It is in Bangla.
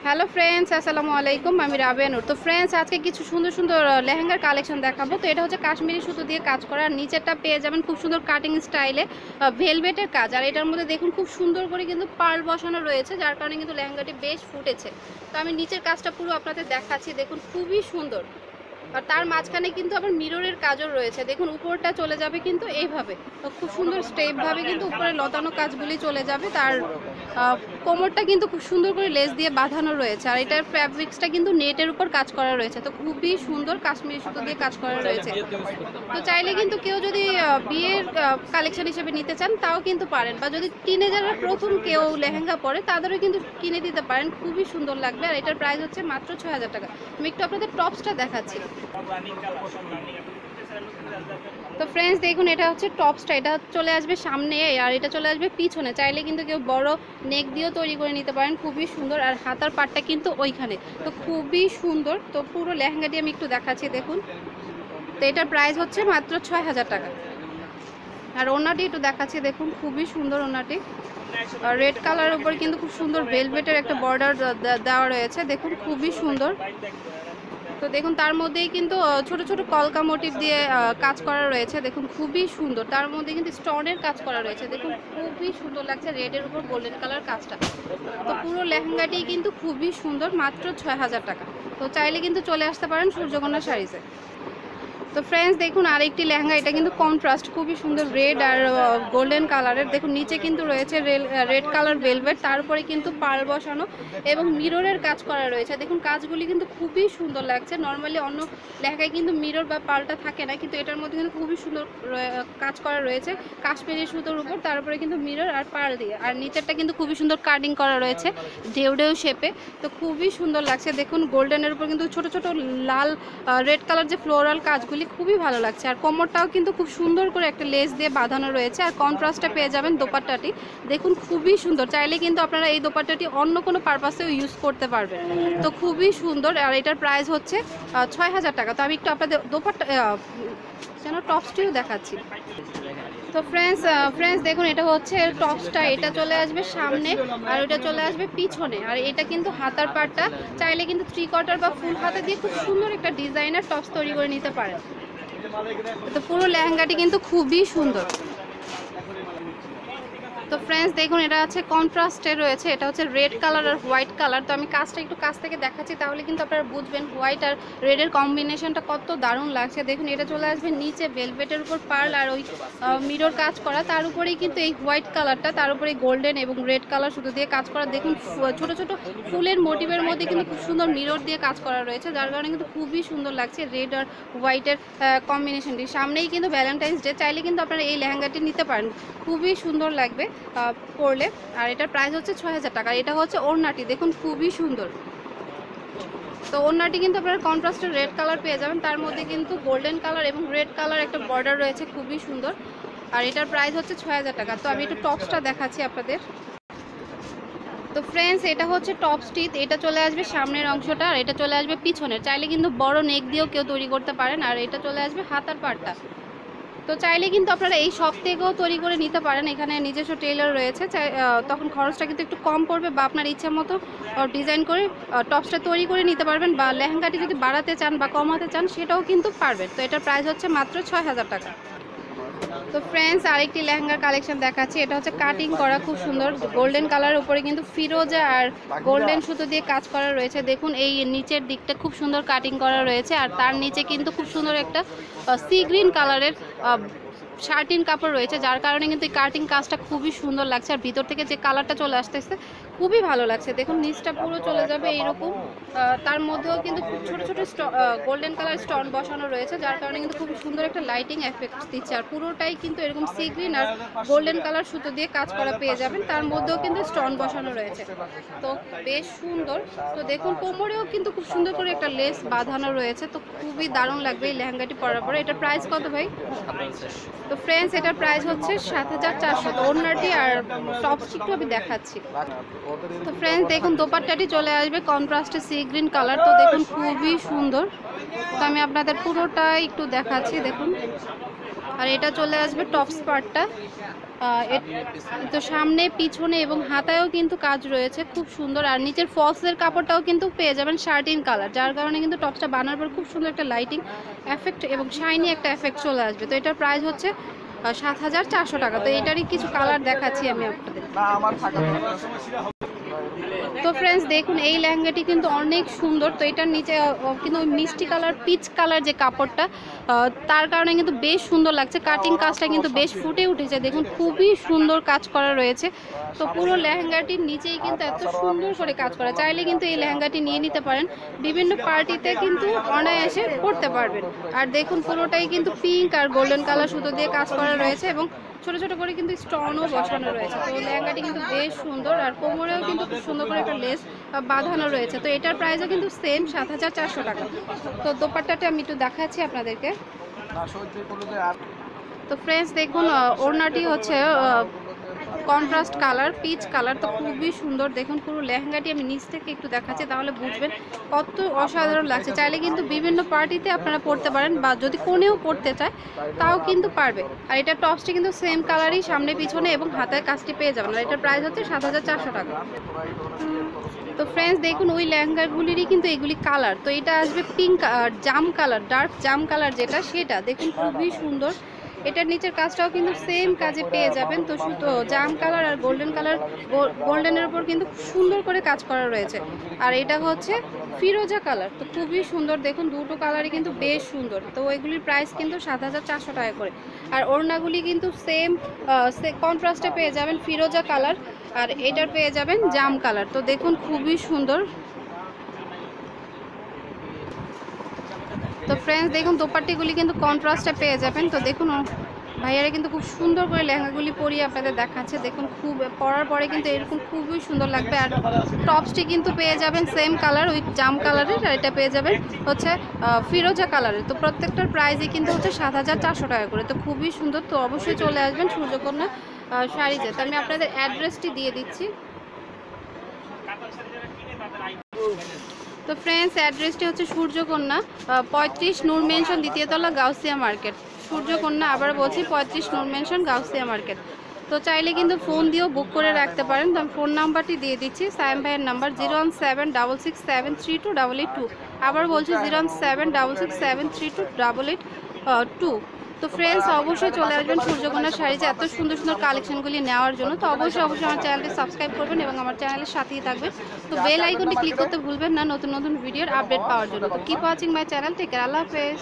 হ্যালো ফ্রেন্ডস, আসসালামু আলাইকুম। আমি রাবেয়া নূর। তো ফ্রেন্ডস, আজকে কিছু সুন্দর সুন্দর লেহেঙ্গার কালেকশন দেখাবো। তো এটা হচ্ছে কাশ্মীরি সুতো দিয়ে কাজ করা, আর নিচেরটা পেয়ে যাবেন খুব সুন্দর কাটিং স্টাইলে ভেলভেটের কাজ। আর এটার মধ্যে দেখুন খুব সুন্দর করে কিন্তু পার্ল বসানো রয়েছে, যার কারণে কিন্তু লেহেঙ্গাটি বেশ ফুটেছে। তো আমি নিচের কাজটা পুরো আপনাদের দেখাচ্ছি, দেখুন খুবই সুন্দর। আর তার মাঝখানে কিন্তু আবার মিররের কাজও রয়েছে, দেখুন উপরটা চলে যাবে কিন্তু এইভাবে। তো খুব সুন্দর স্টেপভাবে কিন্তু উপরে লতানো কাজগুলি চলে যাবে। তার কোমরটা কিন্তু খুব সুন্দর করে লেস দিয়ে বাঁধানো রয়েছে, আর এটার ফ্যাব্রিক্সটা কিন্তু নেটের উপর কাজ করা রয়েছে। তো খুবই সুন্দর কাশ্মীরি সুতো দিয়ে কাজ করা রয়েছে। তো চাইলে কিন্তু কেউ যদি বিয়ের কালেকশন হিসেবে নিতে চান তাও কিন্তু পারেন, বা যদি টিনেজাররা প্রথম কেউ লেহেঙ্গা পরে তাদেরও কিন্তু কিনে দিতে পারেন, খুবই সুন্দর লাগবে। আর এটার প্রাইস হচ্ছে মাত্র ৬,০০০ টাকা। আমি একটু আপনাদের টপসটা দেখাচ্ছি। তো ফ্রেন্ডস দেখুন, এটা হচ্ছে টপসটা, এটা চলে আসবে সামনে আর এটা চলে আসবে পিছনে। চাইলে কিন্তু কেউ বড় নেক দিয়েও তৈরি করে নিতে পারেন, খুবই সুন্দর। আর হাতার পাটটা কিন্তু ওইখানে, তো খুবই সুন্দর। তো পুরো লেহেঙ্গাটি আমি একটু দেখাচ্ছি, দেখুন। তো এটার প্রাইস হচ্ছে মাত্র ৬,০০০ টাকা। আর ওনাটি একটু দেখাচ্ছি, দেখুন খুবই সুন্দর ওনাটি। আর রেড কালারের উপর কিন্তু খুব সুন্দর ভেলভেটের একটা বর্ডার দেওয়া রয়েছে, দেখুন খুবই সুন্দর। তো দেখুন তার মধ্যেই কিন্তু ছোট ছোট কলকা মোটিভ দিয়ে কাজ করা রয়েছে, দেখুন খুবই সুন্দর। তার মধ্যে কিন্তু স্টোনের কাজ করা রয়েছে, দেখুন খুবই সুন্দর লাগছে রেডের উপর গোল্ডেন কালার কাজটা। তো পুরো লেহেঙ্গাটি কিন্তু খুবই সুন্দর, মাত্র ৬,০০০ টাকা। তো চাইলে কিন্তু চলে আসতে পারেন সূর্যকন্যা শাড়িতে। তো ফ্রেন্ডস দেখুন আরেকটি লেহেঙ্গা, এটা কিন্তু কন্ট্রাস্ট, খুবই সুন্দর রেড আর গোল্ডেন কালারের। দেখুন নিচে কিন্তু রয়েছে রেড কালার ভেলভেট, তার উপরে কিন্তু পার্ল বসানো এবং মিররের কাজ করা রয়েছে। দেখুন কাজগুলি কিন্তু খুবই সুন্দর লাগছে। নর্মালি অন্য লেহেঙ্গায় কিন্তু মিরর বা পার্লটা থাকে না, কিন্তু এটার মধ্যে কিন্তু খুবই সুন্দর কাজ করা রয়েছে কাশ্মীরি সুতোর উপর, তার উপরে কিন্তু মিরর আর পার্ল দিয়ে। আর নিচেরটা কিন্তু খুবই সুন্দর কাটিং করা রয়েছে ঢেউ ঢেউ শেপে, তো খুবই সুন্দর লাগছে। দেখুন গোল্ডেনের উপর কিন্তু ছোট ছোট লাল রেড কালার যে ফ্লোরাল কাজগুলি খুবই ভালো লাগছে। আর কোমরটাও কিন্তু খুব সুন্দর করে একটা লেস দিয়ে বাঁধানো রয়েছে। আর কন্ট্রাস্টে পেয়ে যাবেন দোপাট্টাটি, দেখুন খুবই সুন্দর। চাইলে কিন্তু আপনারা এই দোপাট্টাটি অন্য কোনো পারপাসেও ইউজ করতে পারবেন, তো খুবই সুন্দর। আর এটার প্রাইস হচ্ছে ৬,০০০ টাকা। তো আমি একটু আপনাদের দোপাট্টা যেন টপসটিও দেখাচ্ছি। তো ফ্রেন্ডস দেখুন, এটা হচ্ছে টপসটা, এটা চলে আসবে সামনে আর ওটা চলে আসবে পিছনে। আর এটা কিন্তু হাতার পাটটা, চাইলে কিন্তু 3/4 বা ফুল হাতা দিয়ে খুব সুন্দর একটা ডিজাইনার টপস তৈরি করে নিতে পারেন। তো পুরো লেহেঙ্গাটি কিন্তু খুবই সুন্দর। তো ফ্রেন্ডস দেখুন, এটা আছে কন্ট্রাস্টে রয়েছে, এটা হচ্ছে রেড কালার আর হোয়াইট কালার। তো আমি কাজটা একটু কাছ থেকে দেখাচ্ছি, তাহলে কিন্তু আপনারা বুঝবেন হোয়াইট আর রেডের কম্বিনেশনটা কত দারুণ লাগছে। দেখুন এটা চলে আসবে নিচে ভেলভেটের উপর পার্ল আর ওই মিরর কাজ করা, তার উপরেই কিন্তু এই হোয়াইট কালারটা, তার উপরে গোল্ডেন এবং রেড কালার শুধু দিয়ে কাজ করা। দেখুন ছোট ছোট ফুলের মোটিভের মধ্যে কিন্তু খুব সুন্দর মিরর দিয়ে কাজ করা রয়েছে, যার কারণে কিন্তু খুবই সুন্দর লাগছে রেড আর হোয়াইটের কম্বিনেশনটি। সামনেই কিন্তু ভ্যালেন্টাইন্স ডে, চাইলে কিন্তু আপনারা এই লেহেঙ্গাটি নিতে পারেন, খুবই সুন্দর লাগবে পরলে। আর এটার প্রাইস হচ্ছে ৬,০০০ টাকা। এটা হচ্ছে ওড়নাটি, দেখুন খুবই সুন্দর। তো ওড়নাটি কিন্তু আপনারা কন্ট্রাস্টের রেড কালার পেয়ে যাবেন, তার মধ্যে কিন্তু গোল্ডেন কালার এবং রেড কালার একটা বর্ডার রয়েছে, খুবই সুন্দর। আর এটার প্রাইস হচ্ছে ৬,০০০ টাকা। তো আমি একটু টপসটা দেখাচ্ছি আপনাদের। তো ফ্রেন্ডস এটা হচ্ছে টপসটি, এটা চলে আসবে সামনের অংশটা আর এটা চলে আসবে পিছনের। চাইলে কিন্তু বড় নেক দিয়েও কেউ তৈরি করতে পারেন। আর এটা চলে আসবে হাতার পাটটা। তো চাইলে কিন্তু আপনারা এই শপ থেকেও তৈরি করে নিতে পারেন, এখানে নিজস্ব টেইলর রয়েছে। তখন খরচটা কিন্তু একটু কম পড়বে, বা আপনার ইচ্ছা মতো ডিজাইন করে টপসটা তৈরি করে নিতে পারবেন, বা লেহেঙ্গাটি যদি বাড়াতে চান বা কমাতে চান সেটাও কিন্তু পারবেন। তো এটার প্রাইস হচ্ছে মাত্র ৬,০০০ টাকা। তো ফ্রেন্ডস আরেকটি লেহেঙ্গার কালেকশন দেখাচ্ছি, এটা হচ্ছে কাটিং করা, খুব সুন্দর গোল্ডেন কালার উপরে কিন্তু ফিরোজা আর গোল্ডেন সুতো দিয়ে কাজ করা রয়েছে। দেখুন এই নিচের দিকটা খুব সুন্দর কাটিং করা রয়েছে, আর তার নিচে কিন্তু খুব সুন্দর একটা সি গ্রিন কালারের শার্টিন কাপড় রয়েছে, যার কারণে কিন্তু এই কাটিং কাজটা খুবই সুন্দর লাগছে। আর ভিতর থেকে যে কালারটা চলে আসতেছে খুবই ভালো লাগছে। দেখুন নিচটা পুরো চলে যাবে এইরকম, তার মধ্যেও কিন্তু খুব ছোট ছোট গোল্ডেন কালার স্টোন বসানো রয়েছে, যার কারণে কিন্তু খুব সুন্দর একটা লাইটিং এফেক্ট দিচ্ছে। আর পুরোটাই কিন্তু এরকম সি গ্রিন আর গোল্ডেন কালার সুতো দিয়ে কাজ করা পেয়ে যাবেন, তার মধ্যেও কিন্তু স্টোন বসানো রয়েছে, তো বেশ সুন্দর। তো দেখুন কোমরেও কিন্তু খুব সুন্দর করে একটা লেস বাঁধানো রয়েছে, তো খুবই দারুণ লাগবে এই লেহেঙ্গাটি পরার পরে। এটার প্রাইস কত ভাই? তো ফ্রেন্ডস এটার প্রাইস হচ্ছে ৭,৪০০। তো ওড়নাটি আর টপসটিকটু আমি দেখাচ্ছি। তো ফ্রেন্ডস দেখুন দোপাট্টাটি চলে আসবে কন্ট্রাস্টে সি গ্রিন কালার, তো দেখুন খুবই সুন্দর। তো আমি আপনাদের পুরোটাই একটু দেখাচ্ছি, দেখুন। আর এটা চলে আসবে টপস পার্টটা, তো সামনে পিছনে এবং হাতায়ও কিন্তু কাজ রয়েছে খুব সুন্দর। আর নিচের ফলসের কাপড়টাও কিন্তু পেয়ে যাবেন শার্টিন কালার, যার কারণে কিন্তু টপসটা বানানোর পর খুব সুন্দর একটা লাইটিং এফেক্ট এবং শাইনি একটা এফেক্ট চলে আসবে। তো এটার প্রাইস হচ্ছে 7,400 টাকা। তো এটারই কিছু কালার দেখাচ্ছি আমি আপনাদের। তো ফ্রেন্ডস দেখুন এই লেহেঙ্গাটি কিন্তু অনেক সুন্দর। তো এটার নিচে কিন্তু মিষ্টি কালার পিচ কালার যে কাপড়টা, তার কারণে কিন্তু বেশ সুন্দর লাগছে। কাটিং কাজটা কিন্তু বেশ ফুটে উঠেছে, দেখুন খুবই সুন্দর কাজ করা রয়েছে। তো পুরো লেহেঙ্গাটির নিচেই কিন্তু এত সুন্দর করে কাজ করা, চাইলে কিন্তু এই লেহেঙ্গাটি নিয়ে নিতে পারেন, বিভিন্ন পার্টিতে কিন্তু অনায়াসে পরতে পারবেন। আর দেখুন পুরোটাই কিন্তু পিঙ্ক আর গোল্ডেন কালার সুতো দিয়ে কাজ করা রয়েছে এবং ছোট ছোট করে কিন্তু স্টোনও বসানো রয়েছে। তো লেহেঙ্গাটি কিন্তু বেশ সুন্দর, আর কোমরেও কিন্তু খুব সুন্দর করে একটা লেস বাঁধানো রয়েছে। তো এটার প্রাইসও কিন্তু সেম 7,400 টাকা। তো দোপাট্টাটা আমি একটু দেখাচ্ছি আপনাদেরকে। তো ফ্রেন্ডস দেখুন ওড়নাটি হচ্ছে কন্ট্রাস্ট কালার পিচ কালার, তো খুবই সুন্দর। দেখুন পুরো লেহেঙ্গাটি আমি নিচ থেকে একটু দেখাচ্ছি, তাহলে বুঝবেন কত অসাধারণ লাগছে। চাইলে কিন্তু বিভিন্ন পার্টিতে আপনারা পরতে পারেন, বা যদি কোনেও পরতে চায় তাও কিন্তু পারবে। আর এটা টপসটি কিন্তু সেম কালারই সামনে পিছনে এবং হাতের কাজটি পেয়ে যাবেন। আর এটার প্রাইস হচ্ছে 7,400 টাকা। তো ফ্রেন্ডস দেখুন ওই লেহেঙ্গাগুলিরই কিন্তু এগুলি কালার। তো এটা আসবে পিঙ্ক জাম কালার, ডার্ক জাম কালার যেটা, সেটা দেখুন খুবই সুন্দর। এটার নিচের কাজটাও কিন্তু সেম কাজে পেয়ে যাবেন। তো শুধু জাম কালার আর গোল্ডেন কালার, গোল্ডেনের উপর কিন্তু সুন্দর করে কাজ করা রয়েছে। আর এটা হচ্ছে ফিরোজা কালার, তো খুবই সুন্দর। দেখুন দুটো কালারই কিন্তু বেশ সুন্দর। তো ওইগুলির প্রাইস কিন্তু 7,400 টাকা করে। আর ওড়নাগুলি কিন্তু সেম কন্ট্রাস্টে পেয়ে যাবেন, ফিরোজা কালার, আর এটার পেয়ে যাবেন জাম কালার। তো দেখুন খুবই সুন্দর। তো ফ্রেন্ডস দেখুন দোপাট্টিগুলি কিন্তু কন্ট্রাস্টে পেয়ে যাবেন। তো দেখুন ভাইয়ারা কিন্তু খুব সুন্দর করে লেহেঙ্গাগুলি পরিয়ে আপনাদের দেখাচ্ছে। দেখুন খুব পরার পরে কিন্তু এরকম খুবই সুন্দর লাগবে। আর টপসটি কিন্তু পেয়ে যাবেন সেম কালার ওই জাম কালারের, আর এটা পেয়ে যাবেন হচ্ছে ফিরোজা কালারের। তো প্রত্যেকটার প্রাইসই কিন্তু হচ্ছে 7,400 টাকা করে। তো খুবই সুন্দর। তো অবশ্যই চলে আসবেন সূর্যকন্যা শাড়িতে। তো আমি আপনাদের অ্যাড্রেসটি দিয়ে দিচ্ছি। তো ফ্রেন্ডস অ্যাড্রেসটি হচ্ছে সূর্যকন্যা 35 নূর মেনশন, দ্বিতীয় তলা, গাউসিয়া মার্কেট। সূর্যকন্যা আবার বলছি 35 নূর মেনশন, গাউসিয়া মার্কেট। তো চাইলে কিন্তু ফোন দিয়েও বুক করে রাখতে পারেন। তো আমি ফোন নাম্বারটি দিয়ে দিচ্ছি, সায়েম ভাইয়ের নাম্বার 01766732882। আবার বলছি 01766732882। তো ফ্রেন্ডস অবশ্যই চলে আসবেন সূর্যকন্যা শাড়িতে এত সুন্দর সুন্দর কালেকশনগুলি নেওয়ার জন্য। তো অবশ্যই আমার চ্যানেলটি সাবস্ক্রাইব করবেন এবং আমার চ্যানেলের সাথেই থাকবেন। তো বেল আইকনটি ক্লিক করতে ভুলবেন না নতুন নতুন ভিডিওর আপডেট পাওয়ার জন্য। তো keep watching my channel, take care, আল্লাহ হাফেজ।